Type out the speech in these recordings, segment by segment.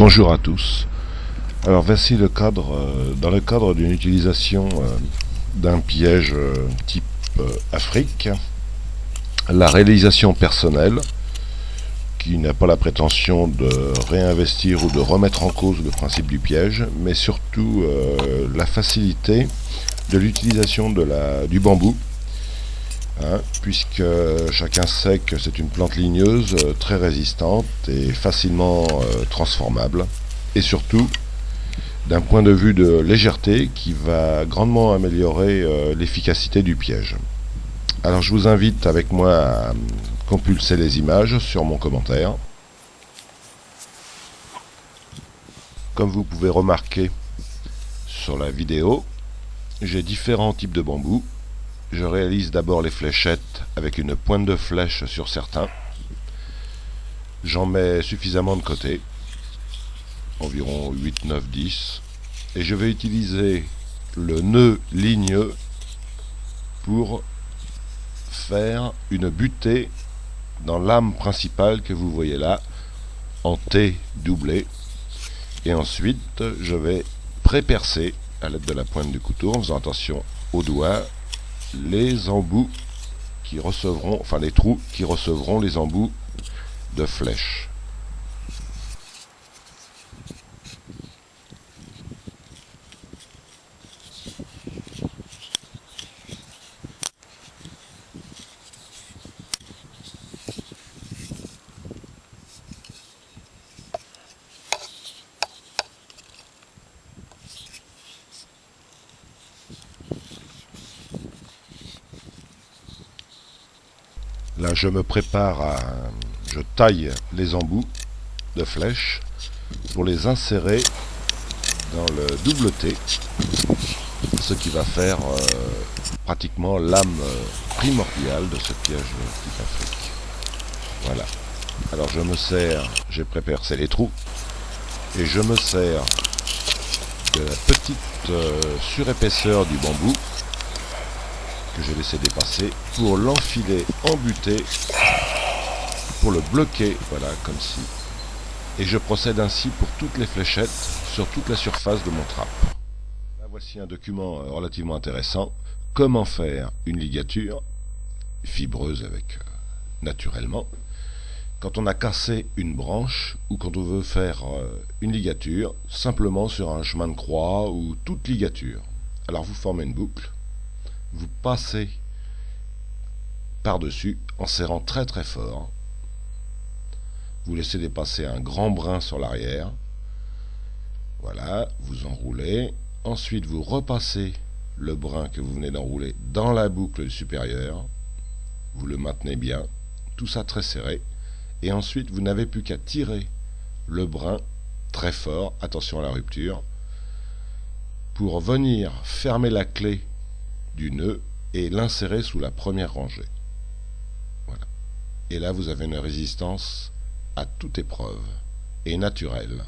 Bonjour à tous. Alors voici le cadre, dans le cadre d'une utilisation d'un piège type Afrique, la réalisation personnelle, qui n'a pas la prétention de réinvestir ou de remettre en cause le principe du piège, mais surtout la facilité de l'utilisation du bambou, puisque chacun sait que c'est une plante ligneuse très résistante et facilement transformable, et surtout d'un point de vue de légèreté qui va grandement améliorer l'efficacité du piège. Alors je vous invite avec moi à compulser les images sur mon commentaire. Comme vous pouvez remarquer sur la vidéo, j'ai différents types de bambous. Je réalise d'abord les fléchettes avec une pointe de flèche sur certains. J'en mets suffisamment de côté, environ 8, 9, 10. Et je vais utiliser le nœud ligneux pour faire une butée dans l'âme principale que vous voyez là, en T doublé. Et ensuite, je vais pré-percer à l'aide de la pointe du couteau, en faisant attention aux doigts, les embouts qui recevront, enfin les trous qui recevront les embouts de flèches. Là, je me prépare je taille les embouts de flèches pour les insérer dans le double T, ce qui va faire pratiquement l'âme primordiale de ce piège type Afrique. Voilà. Alors je me sers, j'ai pré-percé les trous, et je me sers de la petite surépaisseur du bambou que j'ai laissé dépasser pour l'enfiler en butée, pour le bloquer, voilà, comme ci. Et je procède ainsi pour toutes les fléchettes sur toute la surface de mon trap. Là, voici un document relativement intéressant. Comment faire une ligature fibreuse avec naturellement quand on a cassé une branche ou quand on veut faire une ligature simplement sur un chemin de croix ou toute ligature. Alors vous formez une boucle, vous passez par-dessus en serrant très très fort. Vous laissez dépasser un grand brin sur l'arrière. Voilà, vous enroulez. Ensuite, vous repassez le brin que vous venez d'enrouler dans la boucle supérieure. Vous le maintenez bien, tout ça très serré. Et ensuite, vous n'avez plus qu'à tirer le brin très fort, attention à la rupture, pour venir fermer la clé du nœud et l'insérer sous la première rangée. Voilà. Et là, vous avez une résistance à toute épreuve et naturelle.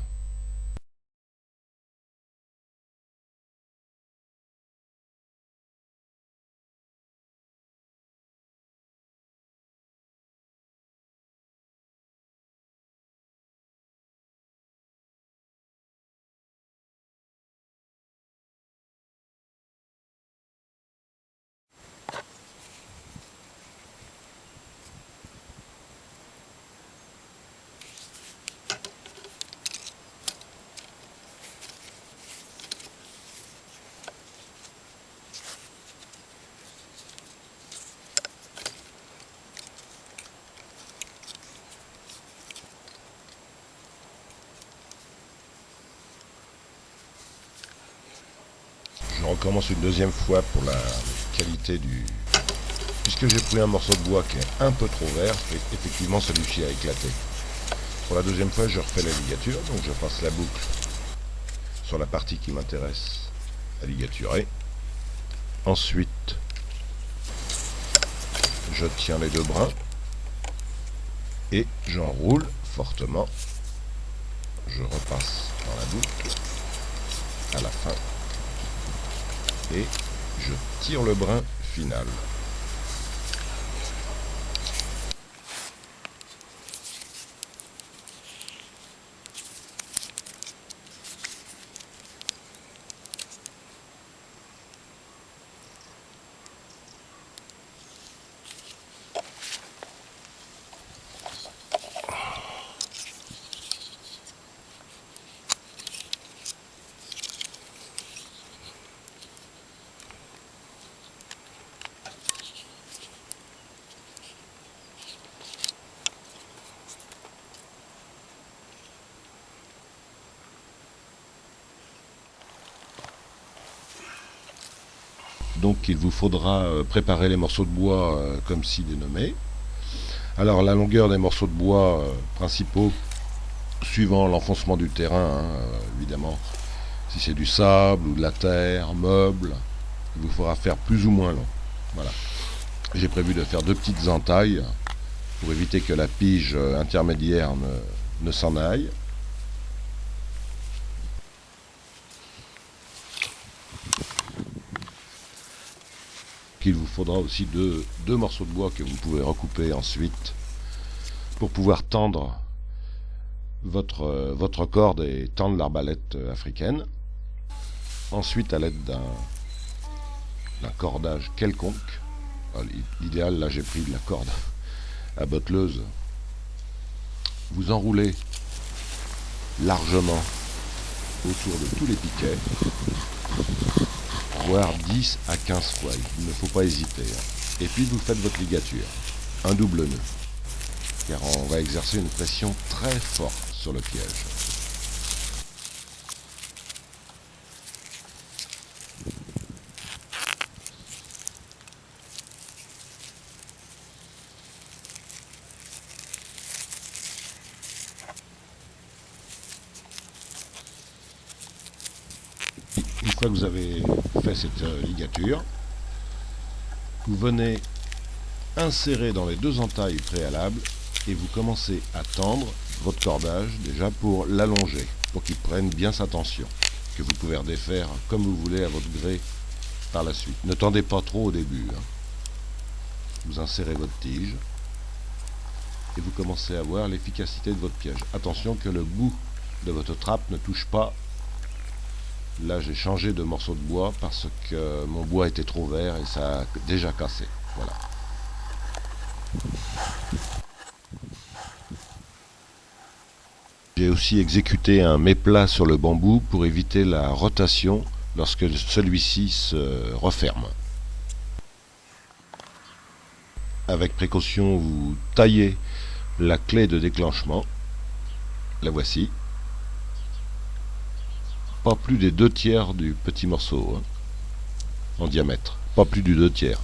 Je recommence une deuxième fois pour la qualité du... Puisque j'ai pris un morceau de bois qui est un peu trop vert, effectivement celui-ci a éclaté. Pour la deuxième fois, je refais la ligature, donc je passe la boucle sur la partie qui m'intéresse à ligaturer. Ensuite, je tiens les deux brins et j'enroule fortement. Je repasse dans la boucle à la fin. Et je tire le brin final. donc il vous faudra préparer les morceaux de bois comme ci dénommés. Alors la longueur des morceaux de bois principaux, suivant l'enfoncement du terrain, évidemment, si c'est du sable ou de la terre, meuble, il vous faudra faire plus ou moins long. Voilà. J'ai prévu de faire 2 petites entailles pour éviter que la pige intermédiaire ne s'en aille. Il vous faudra aussi deux morceaux de bois que vous pouvez recouper ensuite pour pouvoir tendre votre corde et tendre l'arbalète africaine. Ensuite, à l'aide d'un cordage quelconque, l'idéal, là j'ai pris de la corde à botteleuse, vous enroulez largement autour de tous les piquets, voire 10 à 15 fois, il ne faut pas hésiter. Et puis vous faites votre ligature, un double nœud, car on va exercer une pression très forte sur le piège. Une fois que vous avez fait cette ligature, vous venez insérer dans les 2 entailles préalables et vous commencez à tendre votre cordage déjà pour l'allonger, pour qu'il prenne bien sa tension, que vous pouvez redéfaire comme vous voulez à votre gré par la suite. Ne tendez pas trop au début. Vous insérez votre tige et vous commencez à voir l'efficacité de votre piège. Attention que le bout de votre trappe ne touche pas. Là j'ai changé de morceau de bois parce que mon bois était trop vert et ça a déjà cassé. Voilà. J'ai aussi exécuté un méplat sur le bambou pour éviter la rotation lorsque celui-ci se referme. Avec précaution, vous taillez la clé de déclenchement. La voici. Pas plus des 2/3 du petit morceau en diamètre. Pas plus du 2/3.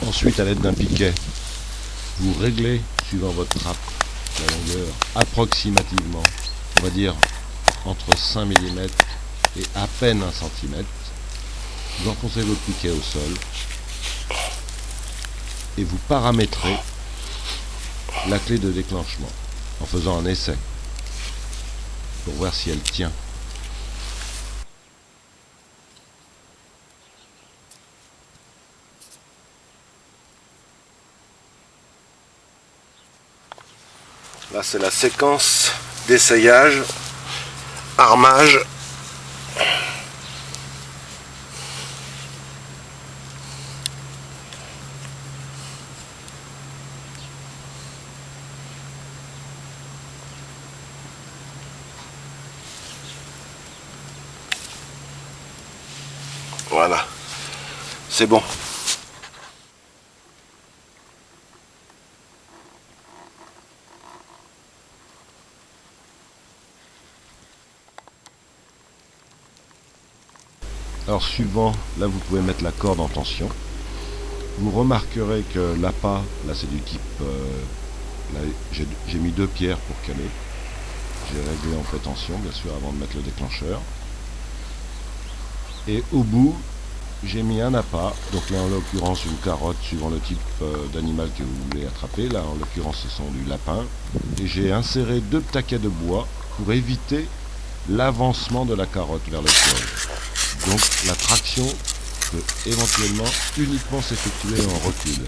Ensuite, à l'aide d'un piquet, vous réglez, suivant votre trappe, la longueur approximativement, on va dire entre 5 mm et à peine 1 cm. Vous enfoncez votre piquet au sol et vous paramétrez la clé de déclenchement en faisant un essai pour voir si elle tient. Là, c'est la séquence d'essayage, armage. Voilà, c'est bon. Alors suivant, là vous pouvez mettre la corde en tension. Vous remarquerez que l'appât, là c'est du type, là j'ai mis 2 pierres pour caler. J'ai réglé en prétention bien sûr avant de mettre le déclencheur. Et au bout, j'ai mis un appât, donc là en l'occurrence une carotte suivant le type d'animal que vous voulez attraper. Là en l'occurrence ce sont du lapin. Et j'ai inséré 2 taquets de bois pour éviter l'avancement de la carotte vers le sol. Donc la traction peut éventuellement uniquement s'effectuer en recul.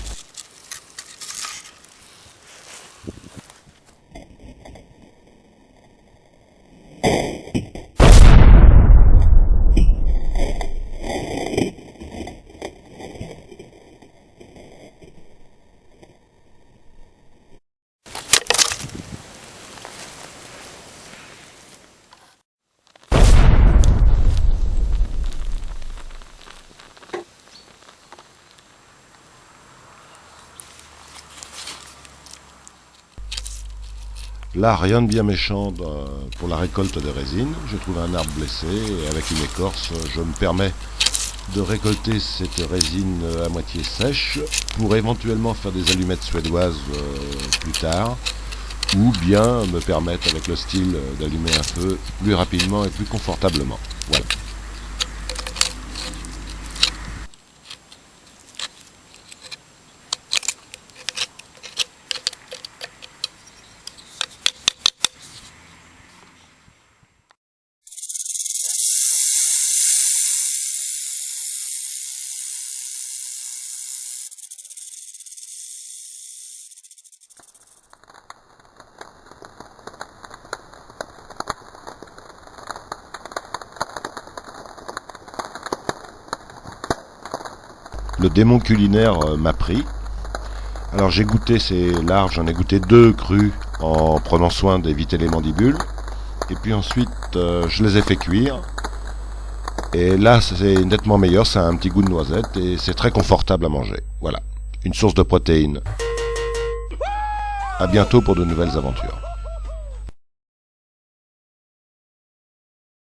Là, rien de bien méchant pour la récolte des résines. J'ai trouvé un arbre blessé et avec une écorce, je me permets de récolter cette résine à moitié sèche pour éventuellement faire des allumettes suédoises plus tard, ou bien me permettre avec le style d'allumer un feu plus rapidement et plus confortablement. Voilà. Le démon culinaire m'a pris. Alors j'ai goûté ces larves, j'en ai goûté 2 crus en prenant soin d'éviter les mandibules. Et puis ensuite je les ai fait cuire. Et là c'est nettement meilleur, ça a un petit goût de noisette et c'est très confortable à manger. Voilà, une source de protéines. À bientôt pour de nouvelles aventures.